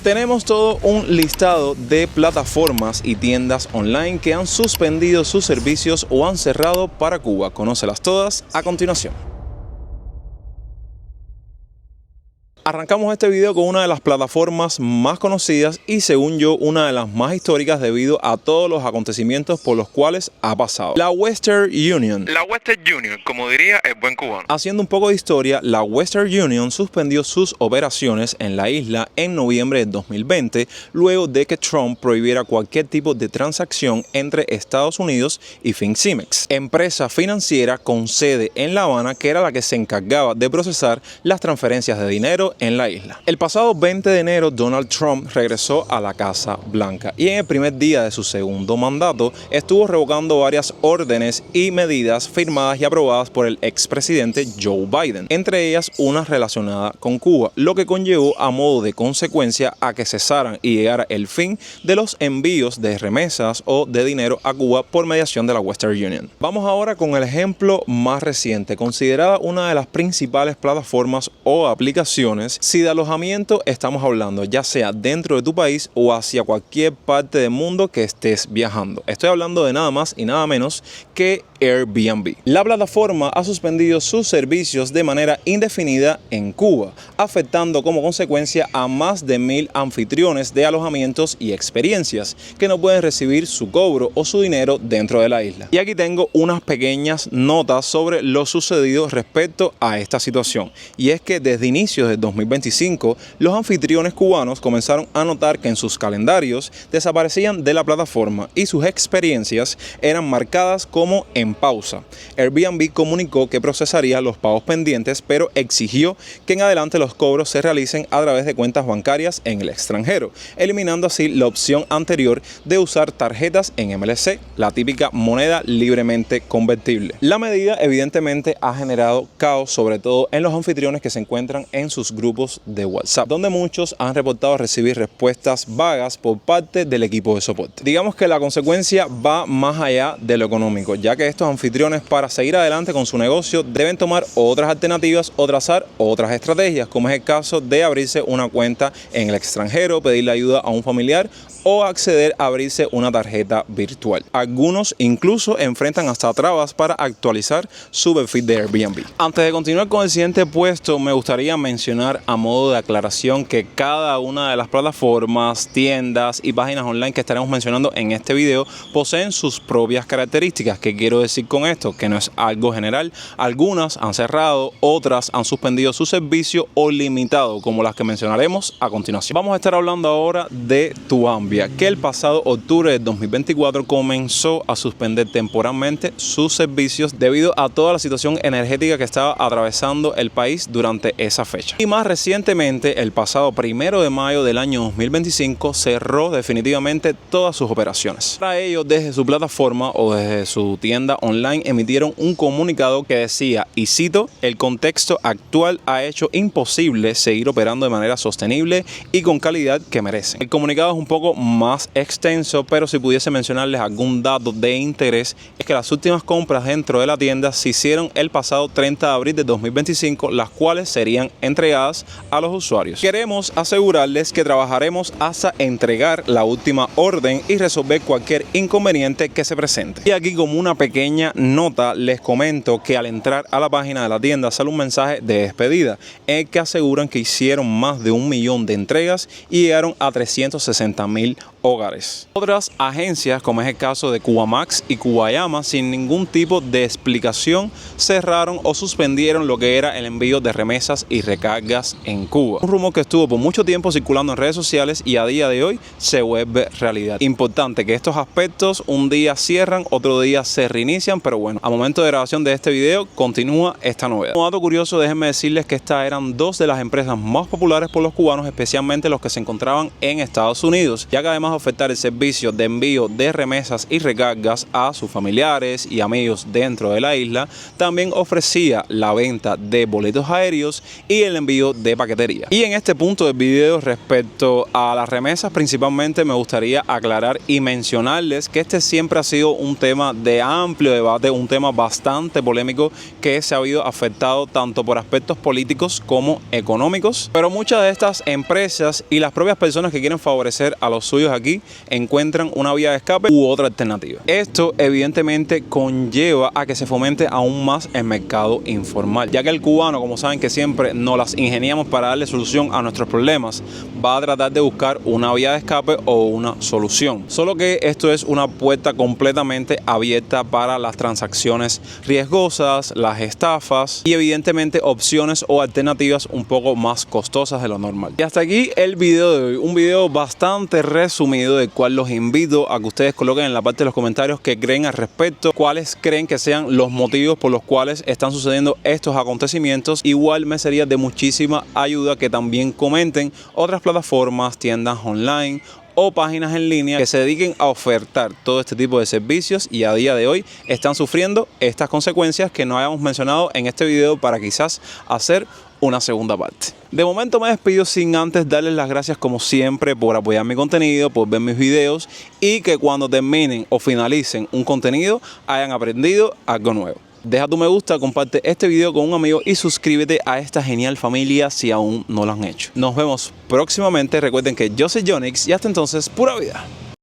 Tenemos todo un listado de plataformas y tiendas online que han suspendido sus servicios o han cerrado para Cuba. Conócelas todas a continuación. Arrancamos este video con una de las plataformas más conocidas y, según yo, una de las más históricas debido a todos los acontecimientos por los cuales ha pasado. La Western Union. La Western Union, como diría el buen cubano. Haciendo un poco de historia, la Western Union suspendió sus operaciones en la isla en noviembre de 2020, luego de que Trump prohibiera cualquier tipo de transacción entre Estados Unidos y Fincimex, empresa financiera con sede en La Habana, que era la que se encargaba de procesar las transferencias de dinero en la isla. El pasado 20 de enero, Donald Trump regresó a la Casa Blanca y en el primer día de su segundo mandato estuvo revocando varias órdenes y medidas firmadas y aprobadas por el expresidente Joe Biden, entre ellas una relacionada con Cuba, lo que conllevó a modo de consecuencia a que cesaran y llegara el fin de los envíos de remesas o de dinero a Cuba por mediación de la Western Union. Vamos ahora con el ejemplo más reciente, considerada una de las principales plataformas o aplicaciones si de alojamiento estamos hablando, ya sea dentro de tu país o hacia cualquier parte del mundo que estés viajando. Estoy hablando de nada más y nada menos que Airbnb. La plataforma ha suspendido sus servicios de manera indefinida en Cuba, afectando como consecuencia a más de 1000 anfitriones de alojamientos y experiencias que no pueden recibir su cobro o su dinero dentro de la isla. Y aquí tengo unas pequeñas notas sobre lo sucedido respecto a esta situación. Y es que desde inicios de 2025, los anfitriones cubanos comenzaron a notar que en sus calendarios desaparecían de la plataforma y sus experiencias eran marcadas como en pausa. Airbnb comunicó que procesaría los pagos pendientes, pero exigió que en adelante los cobros se realicen a través de cuentas bancarias en el extranjero, eliminando así la opción anterior de usar tarjetas en MLC, la típica moneda libremente convertible. La medida evidentemente ha generado caos, sobre todo en los anfitriones que se encuentran en sus grupos de WhatsApp, donde muchos han reportado recibir respuestas vagas por parte del equipo de soporte. Digamos que la consecuencia va más allá de lo económico, ya que estos anfitriones, para seguir adelante con su negocio, deben tomar otras alternativas o trazar otras estrategias, como es el caso de abrirse una cuenta en el extranjero, pedirle ayuda a un familiar o acceder a abrirse una tarjeta virtual. Algunos incluso enfrentan hasta trabas para actualizar su perfil de Airbnb. Antes de continuar con el siguiente puesto, me gustaría mencionar a modo de aclaración que cada una de las plataformas, tiendas y páginas online que estaremos mencionando en este video poseen sus propias características. ¿Qué quiero decir con esto? Que no es algo general. Algunas han cerrado, otras han suspendido su servicio o limitado, como las que mencionaremos a continuación. Vamos a estar hablando ahora de Tuambia, que el pasado octubre de 2024 comenzó a suspender temporalmente sus servicios debido a toda la situación energética que estaba atravesando el país durante esa fecha. Y más recientemente, el pasado 1 de mayo del año 2025, cerró definitivamente todas sus operaciones. Para ello, desde su plataforma o desde su tienda online emitieron un comunicado que decía, y cito: el contexto actual ha hecho imposible seguir operando de manera sostenible y con calidad que merecen. El comunicado es un poco más extenso, pero si pudiese mencionarles algún dato de interés, es que las últimas compras dentro de la tienda se hicieron el pasado 30 de abril de 2025, las cuales serían entregadas a los usuarios. Queremos asegurarles que trabajaremos hasta entregar la última orden y resolver cualquier inconveniente que se presente. Y aquí, como una pequeña nota, les comento que al entrar a la página de la tienda sale un mensaje de despedida en el que aseguran que hicieron más de 1 millón de entregas y llegaron a 360,000 hogares. Otras agencias, como es el caso de Cubamax y Cubayama, sin ningún tipo de explicación, cerraron o suspendieron lo que era el envío de remesas y recargas en Cuba. Un rumor que estuvo por mucho tiempo circulando en redes sociales y a día de hoy se vuelve realidad. Importante que estos aspectos un día cierran, otro día se reinician, pero bueno, a momento de grabación de este video continúa esta novedad. Como dato curioso, déjenme decirles que estas eran dos de las empresas más populares por los cubanos, especialmente los que se encontraban en Estados Unidos, ya que además de ofertar el servicio de envío de remesas y recargas a sus familiares y amigos dentro de la isla, también ofrecía la venta de boletos aéreos y el envío de paquetería. Y en este punto del video, respecto a las remesas principalmente, me gustaría aclarar y mencionarles que este siempre ha sido un tema de amplia amplio debate, un tema bastante polémico que se ha habido afectado tanto por aspectos políticos como económicos. Pero muchas de estas empresas y las propias personas que quieren favorecer a los suyos aquí encuentran una vía de escape u otra alternativa. Esto evidentemente conlleva a que se fomente aún más el mercado informal, ya que el cubano, como saben que siempre nos las ingeniamos para darle solución a nuestros problemas, va a tratar de buscar una vía de escape o una solución. Solo que esto es una puerta completamente abierta para las transacciones riesgosas, las estafas y evidentemente opciones o alternativas un poco más costosas de lo normal. Y hasta aquí el video de hoy, un video bastante resumido del cual los invito a que ustedes coloquen en la parte de los comentarios qué creen al respecto, cuáles creen que sean los motivos por los cuales están sucediendo estos acontecimientos. Igual me sería de muchísima ayuda que también comenten otras plataformas, tiendas online o páginas en línea que se dediquen a ofertar todo este tipo de servicios y a día de hoy están sufriendo estas consecuencias que no hayamos mencionado en este video para quizás hacer una segunda parte. De momento me despido sin antes darles las gracias como siempre por apoyar mi contenido, por ver mis videos y que cuando terminen o finalicen un contenido hayan aprendido algo nuevo. Deja tu me gusta, comparte este video con un amigo y suscríbete a esta genial familia si aún no lo han hecho. Nos vemos próximamente. Recuerden que yo soy Jonix y hasta entonces, pura vida.